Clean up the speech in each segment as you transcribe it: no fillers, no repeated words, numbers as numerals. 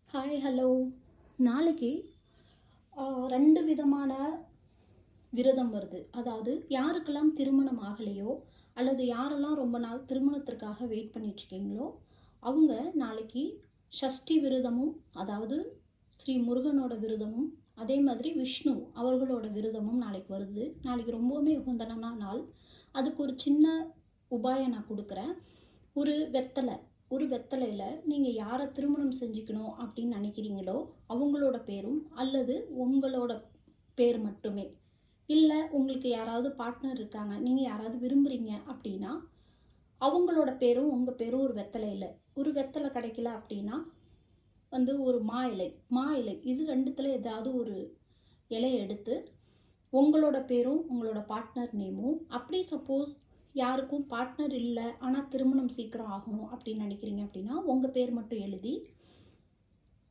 Hi hello. நாளைக்கு 2 விதமான விரதம் வருது. அதாவது யாருக்கெல்லாம் திருமணம் ஆகலையோ, அல்லது யாரெல்லாம் ரொம்ப நாள் திருமணத்திற்காக வெயிட் பண்ணிட்டுருக்கீங்களோ, அவங்க நாளைக்கு சஷ்டி விரதமும், அதாவது ஸ்ரீ முருகனோட விரதமும், அதே மாதிரி விஷ்ணு அவர்களோட விரதமும் நாளைக்கு வருது. நாளைக்கு ரொம்பவுமே உகந்தனான நாள். அதுக்கு ஒரு சின்ன உபாயம் நான் குடுக்குறேன். ஒரு வெத்தலையில நீங்க யார திருமணம் செஞ்சுக்கணும் அப்படின்னு நினைக்கிறீங்களோ, அவங்களோட பேரும், அல்லது உங்களோட பேர் மட்டுமே. இல்ல உங்களுக்கு யாராவது பார்ட்னர் இருக்காங்க, நீங்க யாராவது விரும்புறீங்க அப்படின்னா, அவங்களோட பேரும், உங்க பேரும் ஒரு வெத்தலையில. ஒரு வெத்தலை கிடைக்கல அப்படின்னா, ஒரு மா இலை இது 2த்துல ஏதாவது ஒரு இலைய எடுத்து, உங்களோட பேரும், உங்களோட பார்ட்னர் நேமும், அப்படி சப்போஸ் யாருக்கும் பார்ட்னர் இல்ல, ஆனா திருமணம் சீக்கிரம் ஆகணும் அப்படின்னு நினைக்கிறீங்க அப்படின்னா, உங்க பேர் மட்டும் எழுதி,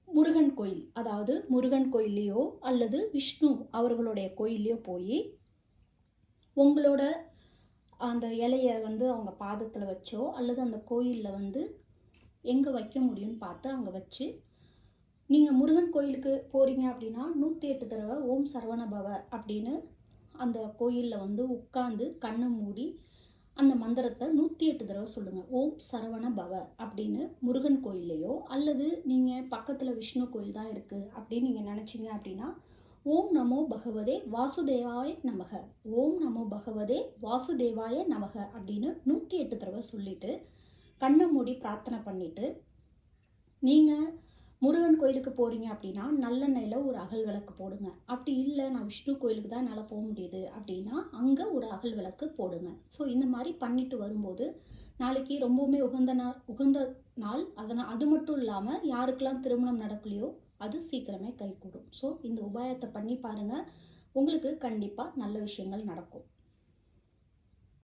முருகன் கோயில், அதாவது முருகன் கோயில்லயோ அல்லது விஷ்ணு அவர்களுடைய கோயில்லயோ போயி, உங்களோட அந்த இலைய அவங்க பாதத்துல வச்சோ, அல்லது அந்த கோயில்ல எங்க வைக்க முடியும்னு பார்த்து அங்க வச்சு, நீங்க முருகன் கோயிலுக்கு போறீங்க அப்படின்னா, 108 தடவ ஓம் சரவண பவ அப்படின்னு அந்த கோயில்ல உட்கார்ந்து கண்ண மூடி அந்த மந்திரத்தை 108 தடவ சொல்லுங்க. ஓம் சரவண பவ அப்படின்னு முருகன் கோயில்லையோ, அல்லது நீங்க பக்கத்துல விஷ்ணு கோயில் தான் இருக்கு அப்படின்னு நீங்க நினைச்சீங்க அப்படின்னா, ஓம் நமோ பகவதே வாசுதேவாய நமக, ஓம் நமோ பகவதே வாசுதேவாய நமக அப்படின்னு 108 தடவ சொல்லிட்டு, கண்ண மூடி பிரார்த்தனை பண்ணிட்டு, நீங்க முருகன் கோயிலுக்கு போறீங்க அப்படின்னா, நல்லெண்ணெயில ஒரு அகல் விளக்கு போடுங்க. அப்படி இல்ல, நான் விஷ்ணு கோயிலுக்கு தான் என்னால போ முடியுது அப்படின்னா, அங்க ஒரு அகல் விளக்கு போடுங்க. ஸோ இந்த மாரி பண்ணிட்டு வரும்போது, நாளைக்கு ரொம்பவுமே உகந்த நாள். அது மட்டும் இல்லாம, யாருக்கெல்லாம் திருமணம் நடக்கலையோ, அது சீக்கிரமே கைகூடும். ஸோ இந்த உபாயத்த பண்ணி பாருங்க. உங்களுக்கு கண்டிப்பா நல்ல விஷயங்கள் நடக்கும்.